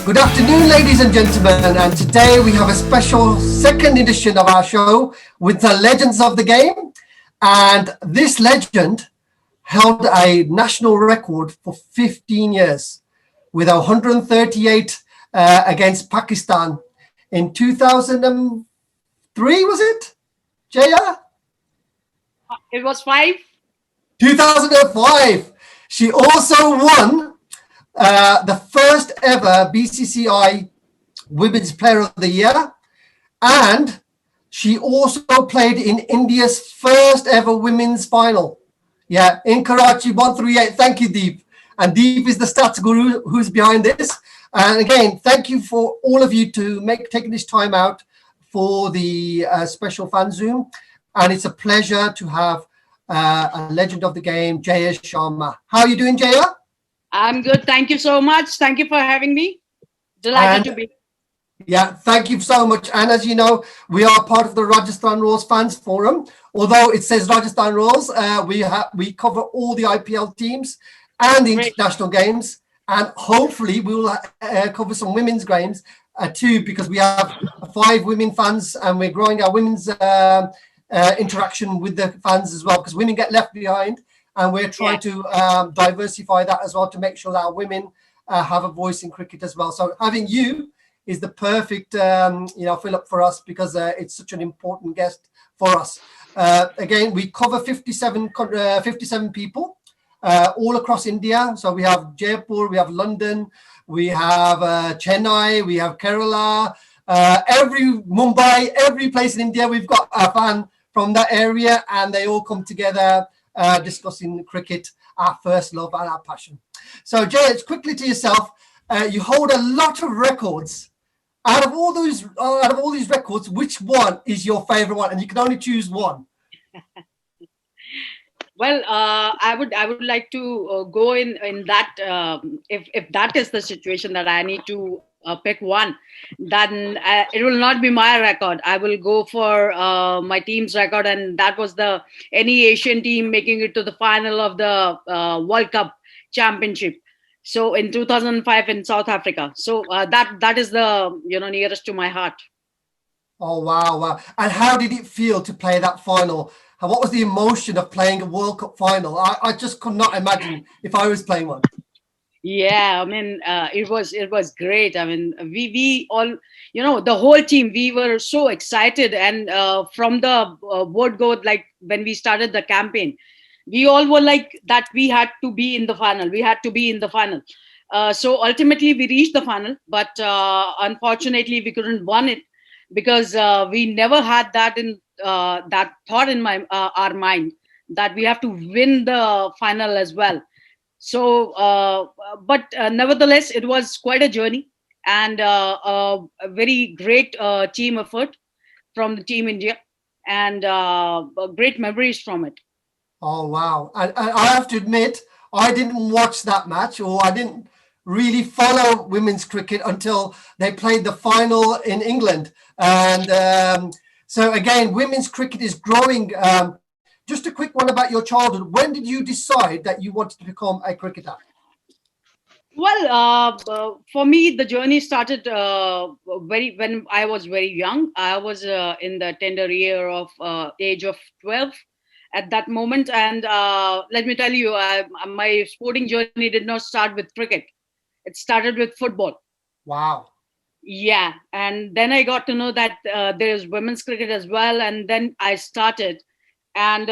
Good afternoon, ladies and gentlemen, and today we have a special second edition of our show with the legends of the game. And this legend held a national record for 15 years with 138 against Pakistan in 2003, was it, Jaya? It was 5. 2005. She also won the first ever BCCI Women's Player of the Year, and she also played in India's first ever women's final. Yeah, in Karachi, 138. Thank you, Deep. And Deep is the stats guru who's behind this. And again, thank you for all of you to taking this time out for the special fan Zoom. And it's a pleasure to have a legend of the game, Jaya Sharma. How are you doing, Jaya? I'm good. Thank you so much. Thank you for having me. Delighted to be. Yeah, thank you so much. And as you know, we are part of the Rajasthan Royals Fans Forum. Although it says Rajasthan Royals, we cover all the IPL teams and the international games. And hopefully we will cover some women's games too, because we have 5 women fans and we're growing our women's interaction with the fans as well, because women get left behind. And we're trying to diversify that as well to make sure that our women have a voice in cricket as well. So having you is the perfect, fill up for us, because it's such an important guest for us. Again, we cover 57 people all across India. So we have Jaipur, we have London, we have Chennai, we have Kerala, Mumbai, every place in India. We've got a fan from that area, and they all come together discussing cricket, our first love and our passion. So Jay, it's quickly to yourself. You hold a lot of records. Out of all these records, which one is your favorite one? And you can only choose one. Well, I would like to go in that. If that is the situation that I need to pick one, then it will not be my record. I will go for my team's record, and that was any Asian team making it to the final of the World Cup Championship. So in 2005 in South Africa. So that is the nearest to my heart. Oh wow! And how did it feel to play that final? And what was the emotion of playing a World Cup final? I just could not imagine if I was playing one. Yeah, I mean, it was great. I mean, we all, the whole team, we were so excited. And from the word go, like when we started the campaign, we all were like that we had to be in the final. We had to be in the final. So ultimately we reached the final, but unfortunately we couldn't win it, because we never had that thought in our mind that we have to win the final as well. So, but nevertheless, it was quite a journey, and a very great team effort from the Team India, and great memories from it. Oh, wow. And I have to admit, I didn't watch that match, or I didn't really follow women's cricket until they played the final in England. And so again, women's cricket is growing. Just a quick one about your childhood. When did you decide that you wanted to become a cricketer? Well, for me, the journey started when I was very young. I was in the tender year of age of 12 at that moment. And let me tell you, my sporting journey did not start with cricket. It started with football. Wow. Yeah. And then I got to know that there's women's cricket as well. And then I started. And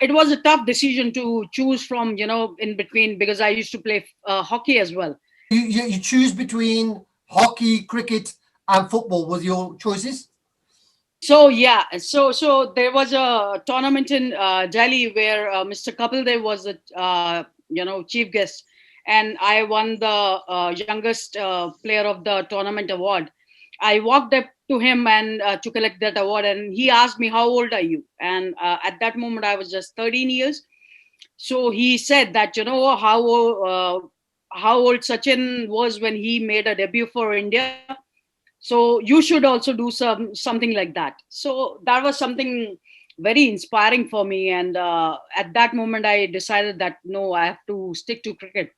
it was a tough decision to choose from, in between, because I used to play hockey as well. You choose between hockey, cricket, and football was your choices? So yeah, so there was a tournament in Delhi where Mr. Kapil Dev was the chief guest, and I won the youngest player of the tournament award. I walked up to him and to collect that award, and he asked me, "How old are you?" And at that moment, I was just 13 years. So he said that how old Sachin was when he made a debut for India. So you should also do something like that. So that was something very inspiring for me. And at that moment, I decided that no, I have to stick to cricket.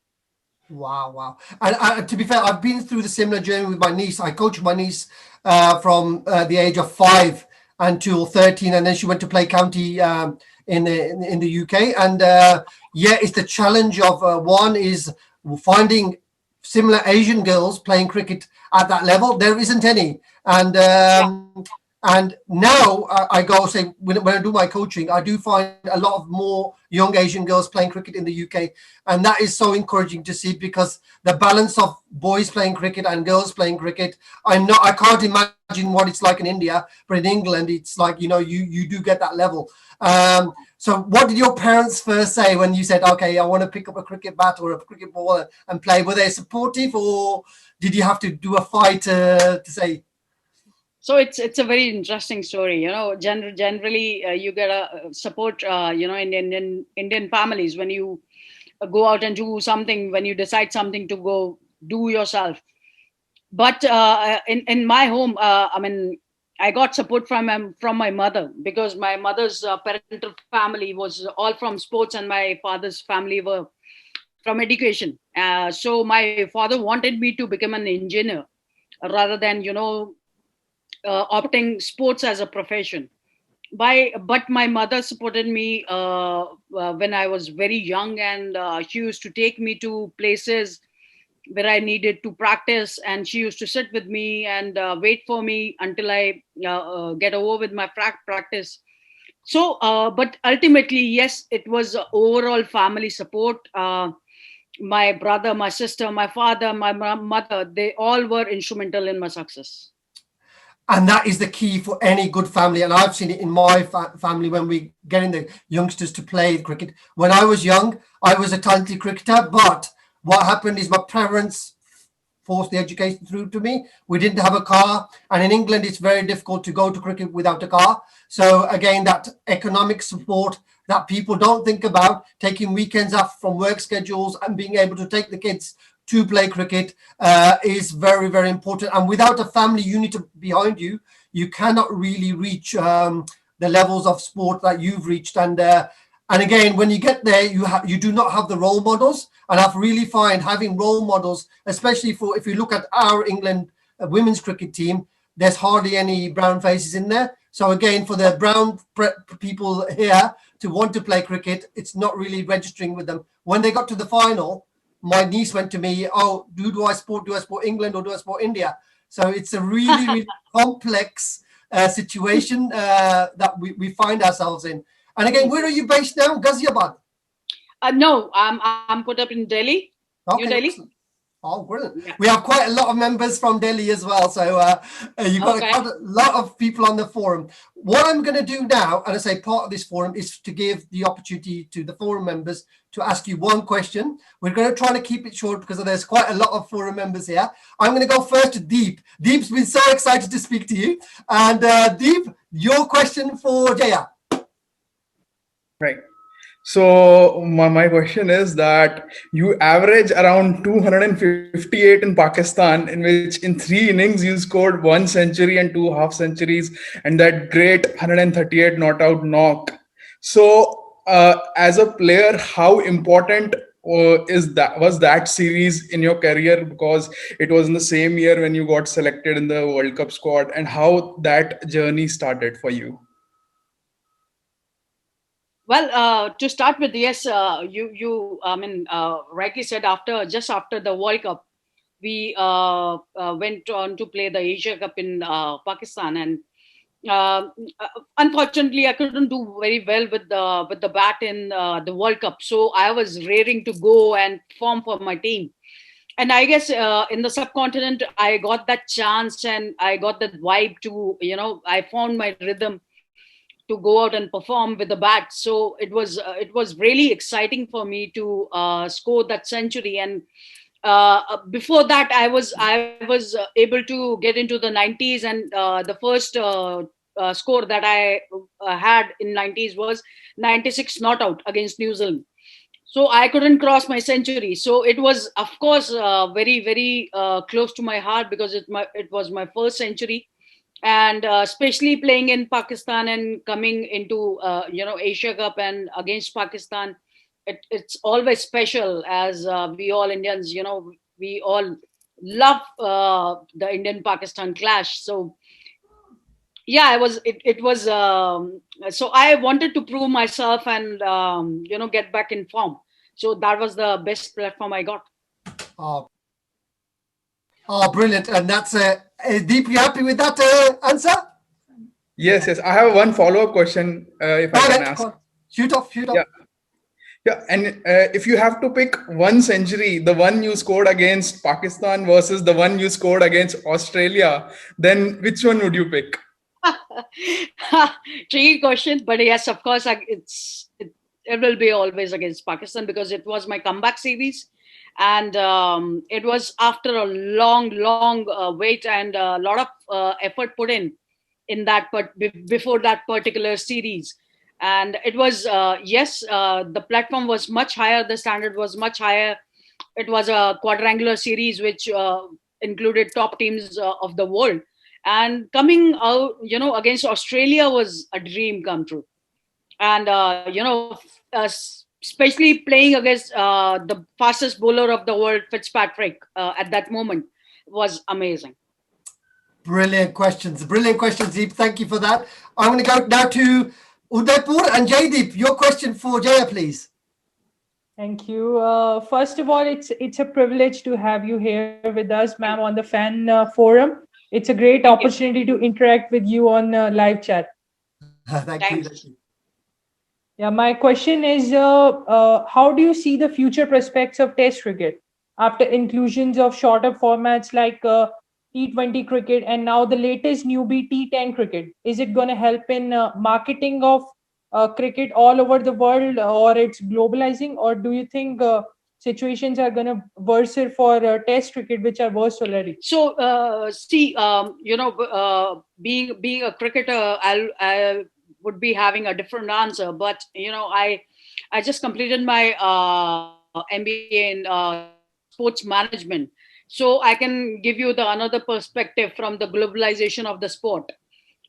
Wow, wow. And to be fair, I've been through the similar journey with my niece. I coached my niece from the age of 5 until 13, and then she went to play county in the UK. And yeah, it's the challenge of one is finding similar Asian girls playing cricket at that level. There isn't any. And now I go say when I do my coaching, I do find a lot of more young Asian girls playing cricket in the UK, and that is so encouraging to see because the balance of boys playing cricket and girls playing cricket, I can't imagine what it's like in India, but in England it's like you do get that level. So what did your parents first say when you said, okay, I want to pick up a cricket bat or a cricket ball and play? Were they supportive, or did you have to do a fight to say? So it's a very interesting story. Generally, you get a support. In Indian families, when you go out and do something, when you decide something to go do yourself. But in my home, I got support from my mother, because my mother's parental family was all from sports, and my father's family were from education. So my father wanted me to become an engineer rather than opting sports as a profession. But my mother supported me when I was very young, and she used to take me to places where I needed to practice, and she used to sit with me and wait for me until I get over with my practice. So, but ultimately, yes, it was overall family support. My brother, my sister, my father, my mother, they all were instrumental in my success. And that is the key for any good family. And I've seen it in my family when we getting the youngsters to play cricket. When I was young, I was a talented cricketer, but what happened is my parents forced the education through to me. We didn't have a car, and in England, it's very difficult to go to cricket without a car. So again, that economic support that people don't think about, taking weekends off from work schedules and being able to take the kids to play cricket is very, very important. And without a family unit behind you, you cannot really reach the levels of sport that you've reached. And again, when you get there, you do not have the role models. And I've really find having role models, especially for if you look at our England women's cricket team, there's hardly any brown faces in there. So again, for the brown people here to want to play cricket, it's not really registering with them. When they got to the final, my niece went to me, oh, do I support England or do I support India? So it's a really, really complex situation that we find ourselves in. And again, where are you based now? Ghaziabad? No, I'm put up in Delhi, New Okay, Delhi. excellent. Oh, brilliant. Yeah. We have quite a lot of members from Delhi as well. So you've got Okay. quite a lot of people on the forum. What I'm going to do now, and I say part of this forum, is to give the opportunity to the forum members to ask you one question. We're going to try to keep it short because there's quite a lot of forum members here. I'm going to go first to Deep. Deep's been so excited to speak to you. And Deep, your question for Jaya. Right. So my question is that you average around 258 in Pakistan, in which in 3 innings you scored 1 century and 2 half centuries, and that great 138 not out knock. So as a player, how important was that series in your career, because it was in the same year when you got selected in the World Cup squad, and how that journey started for you? Well, to start with, yes, rightly said. Just after the World Cup, we went on to play the Asia Cup in Pakistan, and uh, unfortunately, I couldn't do very well with the bat in the World Cup. So I was raring to go and perform for my team. And I guess in the subcontinent, I got that chance, and I got that vibe to, I found my rhythm to go out and perform with the bat. So it was really exciting for me to score that century. And before that, I was able to get into the 90s, and the first score that I had in 90s was 96 not out against New Zealand. So I couldn't cross my century. So it was, of course, very, very close to my heart, because it was my first century. And especially playing in Pakistan and coming into Asia Cup and against Pakistan, it's always special, as we all Indians, we all love the Indian Pakistan clash. So yeah, it was so I wanted to prove myself and get back in form. So that was the best platform I got. Oh, brilliant. And that's Deep, you happy with that answer? Yes. I have one follow-up question, if I can ask. Shoot off. Yeah. Yeah, and if you have to pick one century, the one you scored against Pakistan versus the one you scored against Australia, then which one would you pick? Tricky question, but yes, of course, it will be always against Pakistan, because it was my comeback series, and it was after a long wait and a lot of effort put in that, but before that particular series. And it was yes, the platform was much higher, the standard was much higher. It was a quadrangular series which included top teams of the world, and coming out against Australia was a dream come true. And especially playing against the fastest bowler of the world, Fitzpatrick, at that moment, was amazing. Brilliant questions, Deep. Thank you for that. I'm going to go now to Udaipur and Jaydeep. Your question for Jaya, please. Thank you. First of all, it's a privilege to have you here with us, ma'am, on the fan forum. It's a great opportunity to interact with you on live chat. Thank you. Yeah, my question is, how do you see the future prospects of Test cricket after inclusions of shorter formats like T20 cricket and now the latest newbie T10 cricket? Is it going to help in marketing of cricket all over the world, or it's globalizing, or do you think situations are going to worsen for Test cricket, which are worse already? So see, being a cricketer, I would be having a different answer, but I just completed my MBA in sports management, so I can give you the another perspective from the globalization of the sport,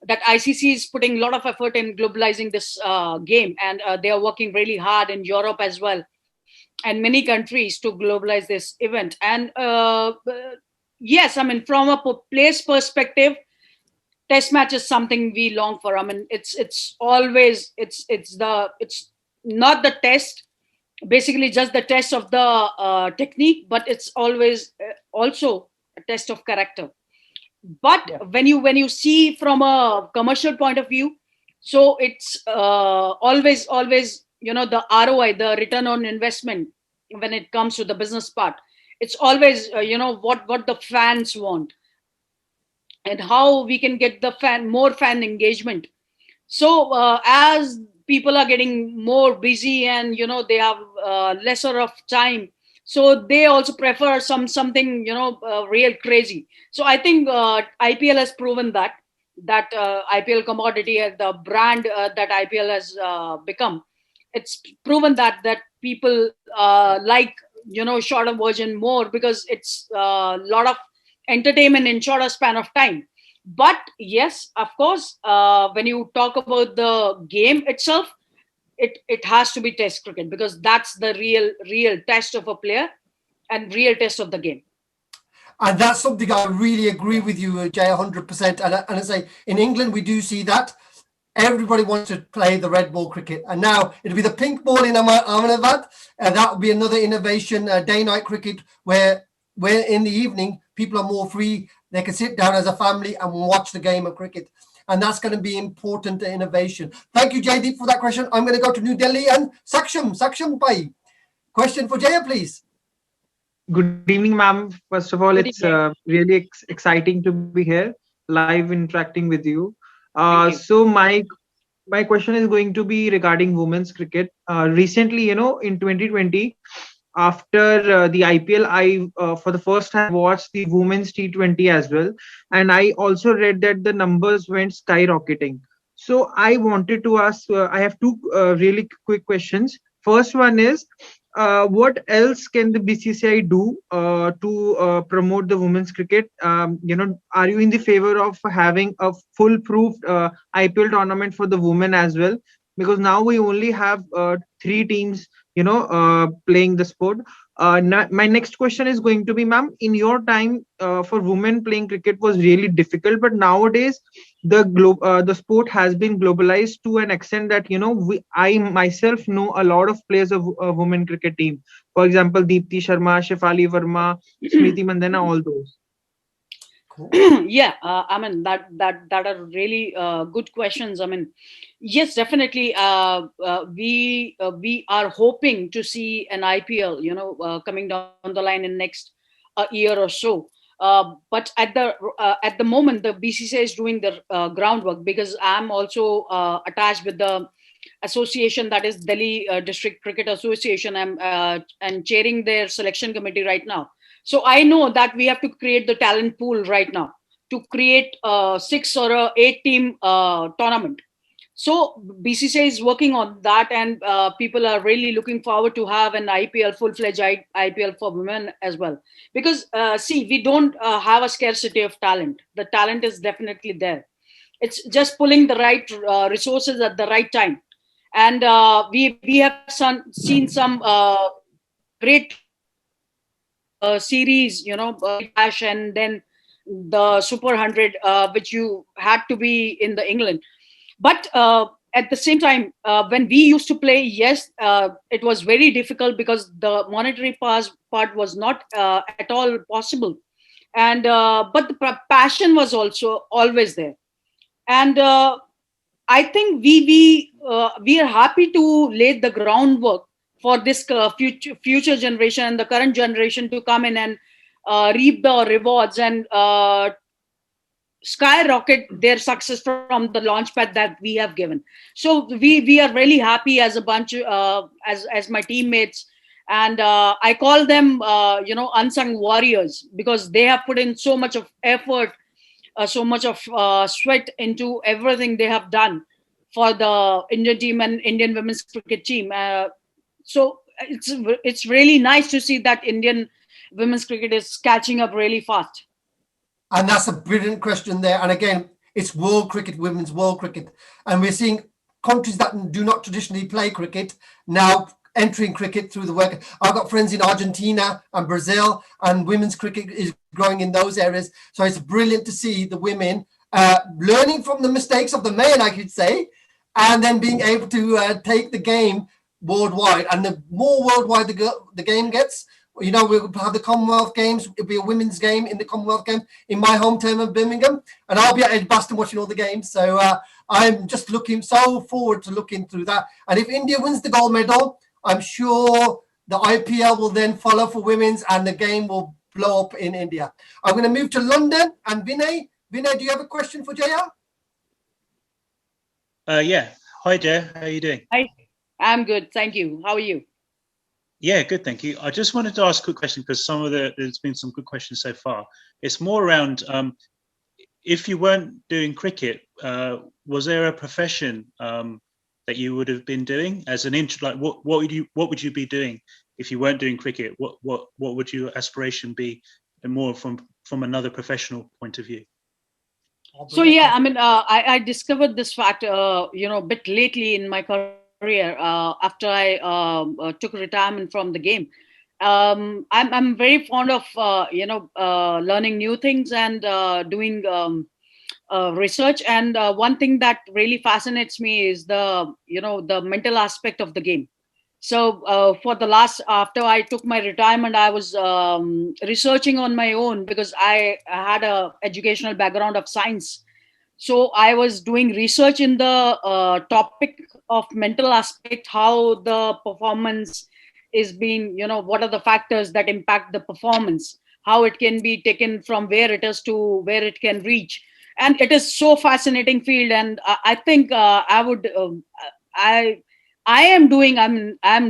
that ICC is putting a lot of effort in globalizing this game, and they are working really hard in Europe as well, and many countries, to globalize this event. And yes, I mean, from a player's perspective, Test match is something we long for. I mean, it's always it's not the test, basically just the test of the technique, but it's always also a test of character. But when you see from a commercial point of view, so it's always the ROI, the return on investment, when it comes to the business part, it's always what the fans want and how we can get the more fan engagement. So as people are getting more busy and they have lesser of time, so they also prefer something real crazy. So I think IPL has proven that IPL commodity, the brand that IPL has become, it's proven that people like shorter version more, because it's a lot of entertainment in shorter span of time. But yes, of course, when you talk about the game itself, it has to be Test cricket, because that's the real test of a player and real test of the game. And that's something I really agree with you, Jay, 100%. And I say, in England, we do see that. Everybody wants to play the red ball cricket. And now it'll be the pink ball in Ahmedabad. And that will be another innovation, day-night cricket, where in the evening, people are more free. They can sit down as a family and watch the game of cricket. And that's going to be important innovation. Thank you, Jaydeep, for that question. I'm going to go to New Delhi and Saksham Pai. Question for Jaya, please. Good evening, ma'am. First of all, it's really exciting to be here, live interacting with you. So my question is going to be regarding women's cricket. Recently, in 2020, after the IPL, I for the first time watched the women's T20 as well, and I also read that the numbers went skyrocketing. So I wanted to ask. I have two really quick questions. First one is, what else can the BCCI do to promote the women's cricket? Are you in the favor of having a foolproof IPL tournament for the women as well? Because now we only have 3 teams playing the sport. My next question is going to be, ma'am, in your time, for women playing cricket was really difficult, but nowadays the sport has been globalized to an extent that I myself know a lot of players of women cricket team. For example, Deepti Sharma, Shefali Verma, Smriti Mandana, all those. Yeah, I mean that are really good questions. I mean, yes, definitely. We are hoping to see an IPL, coming down the line in next a year or so. But at the moment, the BCCI is doing the groundwork, because I'm also attached with the association, that is Delhi District Cricket Association. I'm chairing their selection committee right now. So I know that we have to create the talent pool right now to create a 6 or a 8 team tournament. So BCCI is working on that, and people are really looking forward to have an IPL, full-fledged IPL for women as well. Because see, we don't have a scarcity of talent. The talent is definitely there. It's just pulling the right resources at the right time. And we have seen some great tournaments like series, Dash, and then the Super 100, which you had to be in the England. But at the same time, when we used to play, yes, it was very difficult because the monetary part was not at all possible. And but the passion was also always there. And I think we are happy to lay the groundwork for this future generation and the current generation to come in and reap the rewards and skyrocket their success from the launch pad that we have given. So we are really happy as a bunch, as my teammates, and I call them unsung warriors, because they have put in so much of effort, so much of sweat into everything they have done for the Indian team and Indian women's cricket team. So it's really nice to see that Indian women's cricket is catching up really fast. And that's a brilliant question there. And again, it's world cricket, women's world cricket. And we're seeing countries that do not traditionally play cricket now entering cricket through the work. I've got friends in Argentina and Brazil, and women's cricket is growing in those areas. So it's brilliant to see the women learning from the mistakes of the men, I could say, and then being able to take the game worldwide. And the more worldwide the game gets, we'll have the Commonwealth Games. It'll be a women's game in the Commonwealth Games in my hometown of Birmingham, and I'll be at Edgbaston watching all the games. So I'm just looking so forward to looking through that. And if India wins the gold medal, I'm sure the IPL will then follow for women's, and the game will blow up in India. I'm going to move to London and Vinay. Vinay, do you have a question for Jaya? Yeah. Hi, Jaya. How are you doing? Hi. I'm good. Thank you. How are you? Yeah, good, thank you. I just wanted to ask a quick question, because there's been some good questions so far. It's more around if you weren't doing cricket, was there a profession that you would have been doing as an like what would you be doing if you weren't doing cricket? What would your aspiration be, and more from another professional point of view? So yeah, I mean, I discovered this fact, a bit lately in my career, after I took retirement from the game. I'm very fond of learning new things and doing research. And one thing that really fascinates me is the mental aspect of the game. So after I took my retirement, I was researching on my own, because I had a educational background of science. So I was doing research in the topic of mental aspect, how the performance is being, what are the factors that impact the performance, how it can be taken from where it is to where it can reach. And it is so fascinating field. And I think I'm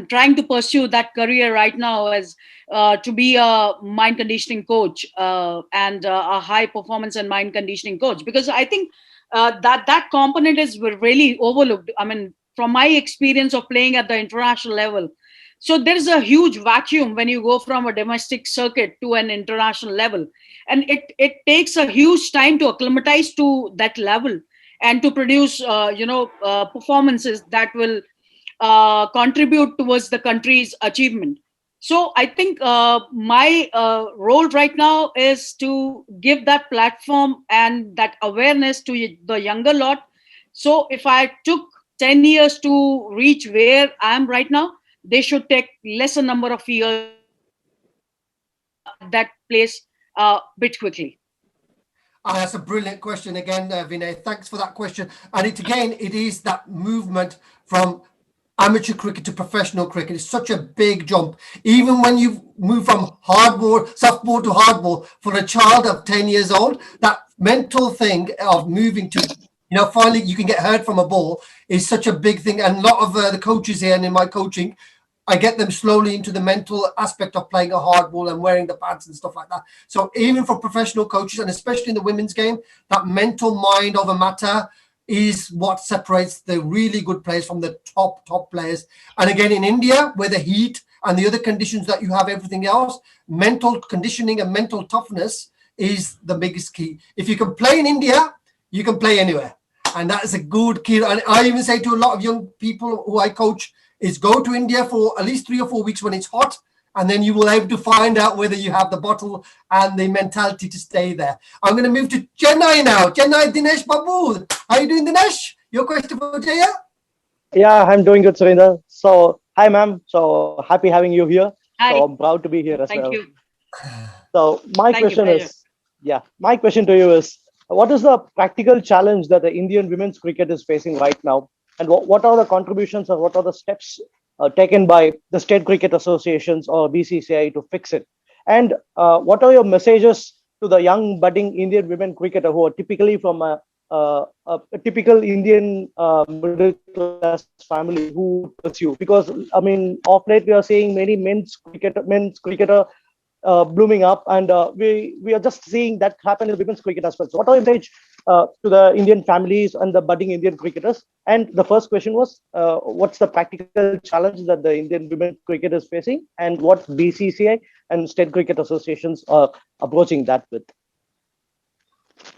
trying to pursue that career right now, as to be a mind conditioning coach and a high performance and mind conditioning coach, because I think that component is really overlooked. I mean, from my experience of playing at the international level, so there is a huge vacuum when you go from a domestic circuit to an international level, and it takes a huge time to acclimatize to that level and to produce performances that will contribute towards the country's achievement. So I think my role right now is to give that platform and that awareness to the younger lot. So if I took 10 years to reach where I am right now, they should take lesser number of years at that place bit quickly. That's a brilliant question again, Vinay. Thanks for that question. And it is that movement from amateur cricket to professional cricket. It's such a big jump. Even when you move from hardball, softball to hardball, for a child of 10 years old, that mental thing of moving to, finally you can get hurt from a ball is such a big thing. And a lot of the coaches here and in my coaching, I get them slowly into the mental aspect of playing a hard ball and wearing the pads and stuff like that. So even for professional coaches, and especially in the women's game, that mental mind over matter is what separates the really good players from the top players. And again, in India, where the heat and the other conditions that you have, everything else, mental conditioning and mental toughness is the biggest key. If you can play in India, you can play anywhere. And that is a good key. And I even say to a lot of young people who I coach, is go to India for at least 3 or 4 weeks when it's hot, and then you will be able to find out whether you have the bottle and the mentality to stay there. I'm going to move to Chennai now. Chennai, Dinesh Babu. How are you doing, Dinesh? Your question for Jaya? Yeah, I'm doing good, Surinder. So, hi, ma'am. So, happy having you here. Hi. So, I'm proud to be here as Thank well. you. So, my question to you is, what is the practical challenge that the Indian women's cricket is facing right now? And what are the contributions or what are the steps taken by the state cricket associations or BCCI to fix it? And what are your messages to the young budding Indian women cricketer who are typically from a typical Indian middle class family who pursue? Because I mean, of late we are seeing many men's cricketer blooming up, and we are just seeing that happen in women's cricket as well. So, what are your message to the Indian families and the budding Indian cricketers? And the first question was, what's the practical challenge that the Indian women cricket is facing, and what BCCI and state cricket associations are approaching that with?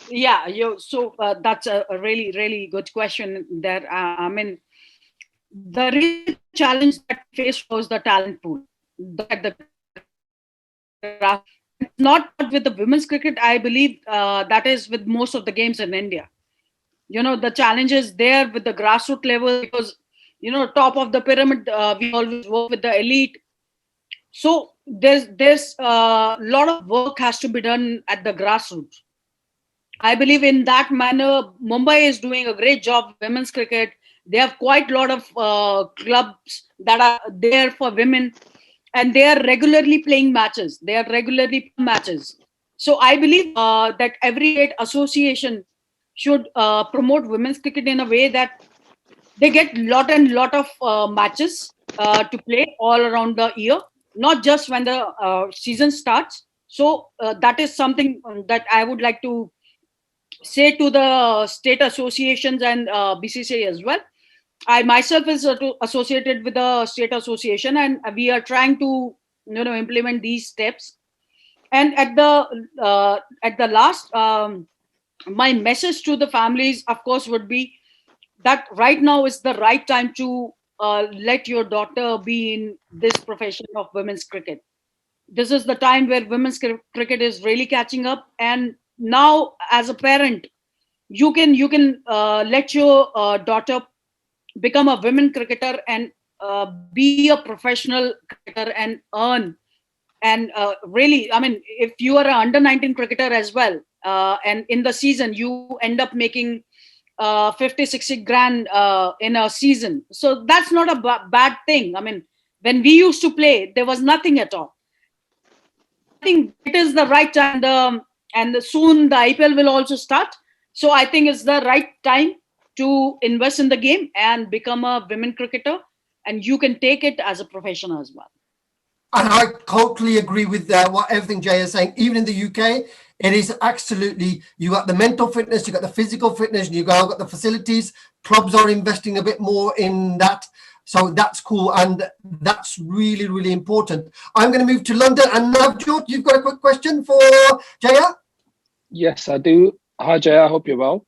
Yeah, so that's a really, really good question there. I mean, the real challenge that we faced was the talent pool. Not with the women's cricket, I believe that is with most of the games in India. The challenge is there with the grassroots level because, top of the pyramid, we always work with the elite. So there's a lot of work has to be done at the grassroots. I believe in that manner, Mumbai is doing a great job with women's cricket. They have quite a lot of clubs that are there for women, and they are regularly playing matches. So I believe that every state association should promote women's cricket in a way that they get lot of matches to play all around the year, not just when the season starts. So that is something that I would like to say to the state associations and BCCI as well. I myself is associated with the state association, and we are trying to implement these steps. And at the last, my message to the families, of course, would be that right now is the right time to let your daughter be in this profession of women's cricket. This is the time where women's cricket is really catching up, and now as a parent, you can let your daughter become a women cricketer and be a professional cricketer and earn. And really, I mean, if you are an under 19 cricketer as well, and in the season you end up making 50-60 grand in a season, so that's not a bad thing. I mean, when we used to play, there was nothing at all. I think it is the right time, and soon the IPL will also start. So I think it's the right time to invest in the game and become a women cricketer, and you can take it as a profession as well. And I totally agree with what everything Jay is saying. Even in the UK, it is absolutely, you got the mental fitness, you got the physical fitness, you got the facilities. Clubs are investing a bit more in that. So that's cool. And that's really, really important. I'm going to move to London. And Navjot, you've got a quick question for Jaya? Yes, I do. Hi, Jaya. I hope you're well.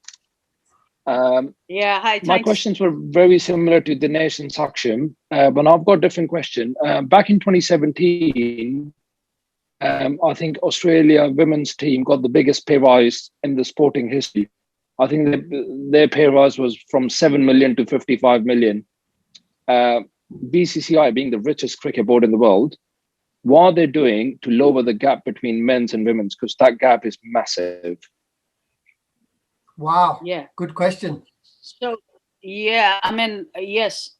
Yeah, hi. My Thanks. questions were very similar to Dinesh and Saksham, but I've got a different question. Back in 2017, I think Australia women's team got the biggest pay rise in the sporting history. I think their pay rise was from 7 million to 55 million. BCCI, being the richest cricket board in the world, what are they doing to lower the gap between men's and women's? Because that gap is massive. Wow. Yeah. Good question. So, yeah, I mean, yes.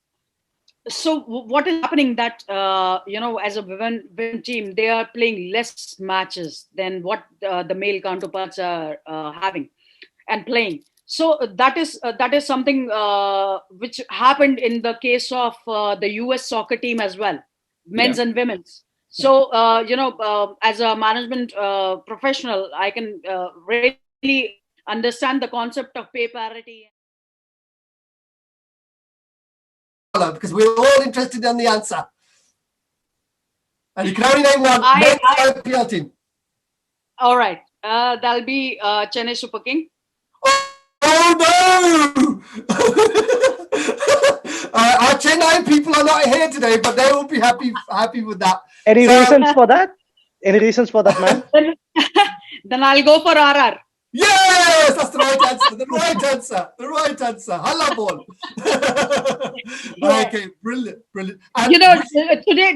So what is happening that, as a women team, they are playing less matches than what the male counterparts are having and playing. So that is something which happened in the case of the US soccer team as well, men's and women's. So, as a management professional, I can really understand the concept of pay parity. Because we're all interested in the answer. And you can only name one men's IPL team. All right. That'll be Chennai Super King. Oh no! Our Chennai people are not here today, but they will be happy with that. Any reasons for that? Any reasons for that, man? Then I'll go for RR. Yes, that's the right answer. The right answer. The right answer. Hala ball. Okay, brilliant. And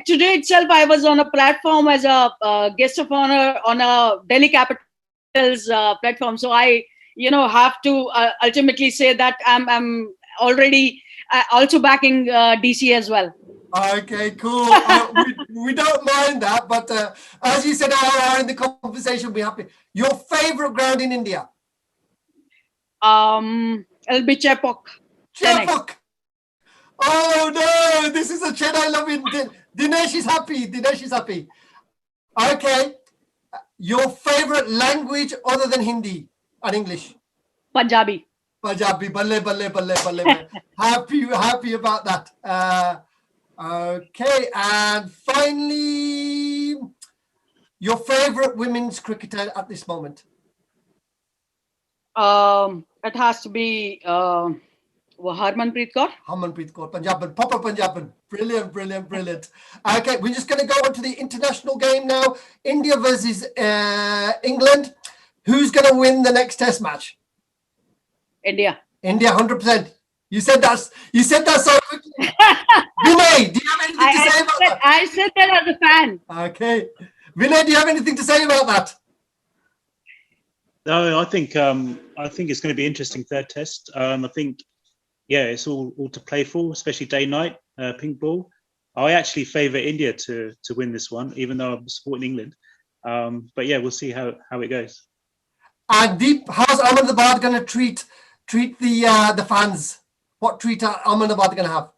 today itself, I was on a platform as a guest of honor on a Delhi Capitals platform. So I, have to ultimately say that I'm already also backing DC as well. Okay, cool. We don't mind that, but as you said earlier in the conversation, we're happy. Your favorite ground in India? It'll be Chepauk. Chepauk. Oh no, this is a Chennai loving. Dinesh is happy. Okay, your favorite language other than Hindi and English? Punjabi. Balle. Happy about that. Okay, and finally, your favorite women's cricketer at this moment? It has to be Harmanpreet Kaur. Harmanpreet Kaur, Punjaban, proper Punjaban. Brilliant. Okay, we're just going to go on to the international game now. India versus England. Who's going to win the next Test match? India, 100%. You said that so quickly. Vinay, do you have anything to say about that? I said that as a fan. Okay. Vinay, do you have anything to say about that? No, I think it's going to be interesting third test. I think, it's all to play for, especially day-night, pink ball. I actually favour India to win this one, even though I'm supporting England. But we'll see how it goes. And Deep, how's Ahmedabad going to treat the fans? What treat are Ahmedabad going to have?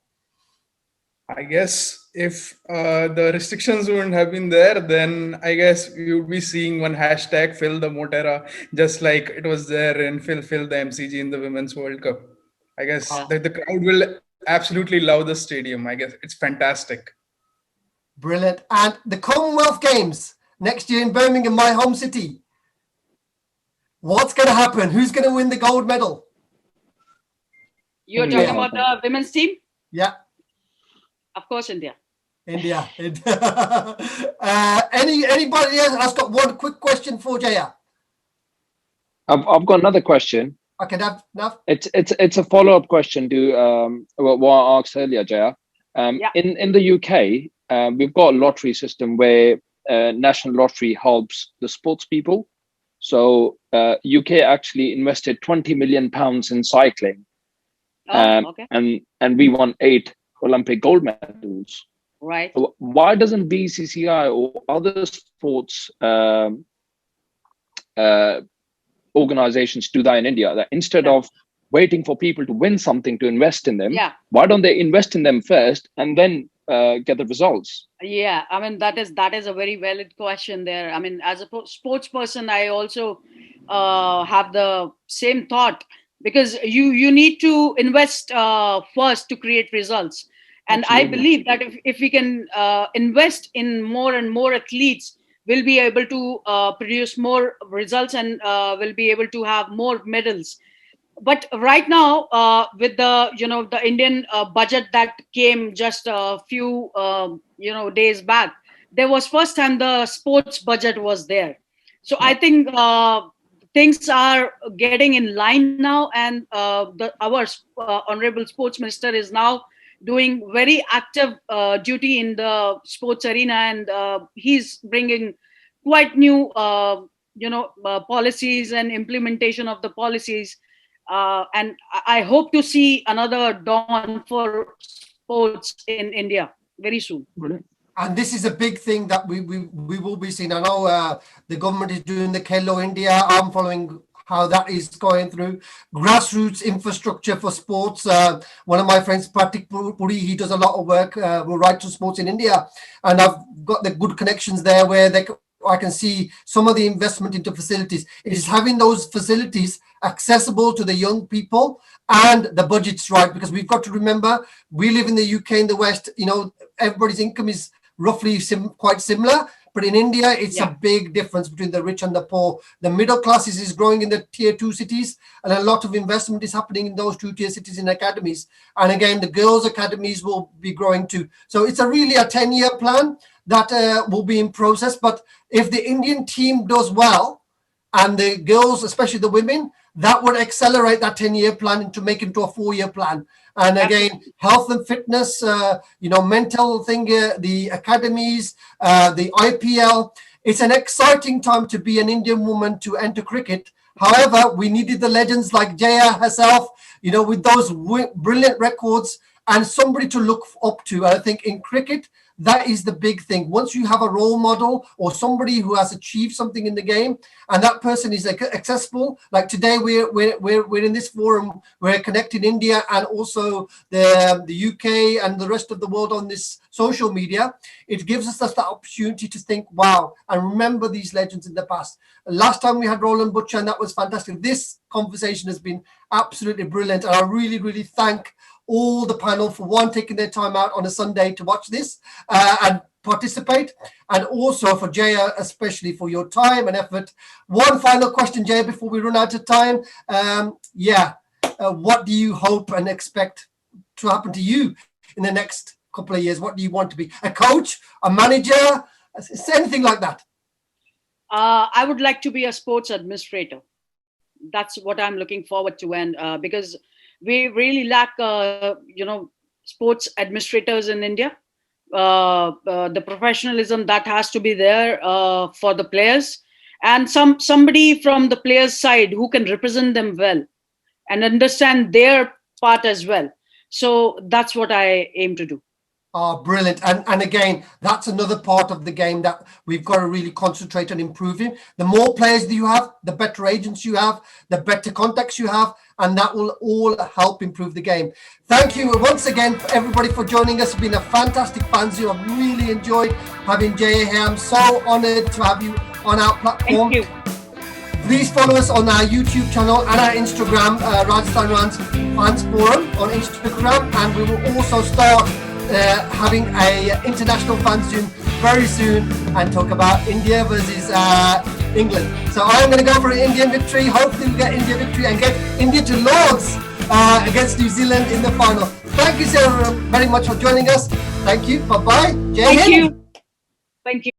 I guess if the restrictions wouldn't have been there, then I guess you would be seeing one hashtag fill the Motera, just like it was there in fill the MCG in the Women's World Cup. I guess the crowd will absolutely love the stadium. I guess it's fantastic. Brilliant. And the Commonwealth Games next year in Birmingham, my home city. What's going to happen? Who's going to win the gold medal? You're talking about the women's team? Yeah. Of course, India. Anybody else? I've got one quick question for Jaya. I've got another question. Okay, Nav. It's a follow-up question to what I asked earlier, Jaya. In the UK, we've got a lottery system where National Lottery helps the sports people. So UK actually invested £20 million in cycling. Okay. And we won 8 Olympic gold medals. Right. Why doesn't BCCI or other sports organizations do that in India? That instead of waiting for people to win something to invest in them, why don't they invest in them first and then get the results? Yeah, I mean that is a very valid question there. I mean, as a sports person, I also have the same thought, because you need to invest first to create results. And absolutely. I believe that if we can invest in more and more athletes, we'll be able to produce more results and we'll be able to have more medals. But right now, with the the Indian budget that came just a few days back, there was first time the sports budget was there. So I think things are getting in line now, and our honorable sports minister is now doing very active duty in the sports arena, and he's bringing quite new policies and implementation of the policies, and I hope to see another dawn for sports in India very soon. And this is a big thing that we will be seeing. I know the government is doing the Khelo India. I'm following how that is going through. Grassroots infrastructure for sports. One of my friends, Pratik Puri, he does a lot of work with Right to Sports in India. And I've got the good connections there where I can see some of the investment into facilities. It is having those facilities accessible to the young people and the budget's right, because we've got to remember we live in the UK in the West, everybody's income is roughly quite similar, but in India it's a big difference between the rich and the poor. The middle classes is growing in the tier 2 cities, and a lot of investment is happening in those 2-tier cities in academies, and again the girls academies will be growing too. So it's really a 10-year plan that will be in process. But if the Indian team does well, and the girls, especially the women, that would accelerate that 10-year plan into make it to a 4-year plan. And again, health and fitness, mental thing, the academies, the IPL. It's an exciting time to be an Indian woman to enter cricket. However, we needed the legends like Jaya herself, with those brilliant records and somebody to look up to. I think in cricket, that is the big thing. Once you have a role model or somebody who has achieved something in the game, and that person is accessible, like today we're in this forum, we're connecting India and also the UK and the rest of the world on this social media. It gives us that opportunity to think, wow, and remember these legends in the past. Last time we had Roland Butcher, and that was fantastic. This conversation has been absolutely brilliant, and I really, really thank all the panel for taking their time out on a Sunday to watch this and participate, and also for Jaya, especially for your time and effort. One final question, Jaya, before we run out of time. What do you hope and expect to happen to you in the next couple of years? What do you want to be? A coach, a manager, anything like that? I would like to be a sports administrator. That's what I'm looking forward to, and because we really lack, sports administrators in India. The professionalism that has to be there for the players, and somebody from the players' side who can represent them well and understand their part as well. So that's what I aim to do. Oh, brilliant. And again, that's another part of the game that we've got to really concentrate on improving. The more players that you have, the better agents you have, the better contacts you have, and that will all help improve the game. Thank you once again, everybody, for joining us. It's been a fantastic Fanzoom. I've really enjoyed having Jaya here. I'm so honored to have you on our platform. Thank you. Please follow us on our YouTube channel and our Instagram, Rajasthan Runs Fans Forum on Instagram, and we will also start having a international Fanzoom very soon and talk about India versus England. So I'm going to go for an Indian victory. Hopefully we get India victory and get India to Lords against New Zealand in the final. Thank you so very much for joining us. Thank you. Bye-bye. Thank you. Thank you.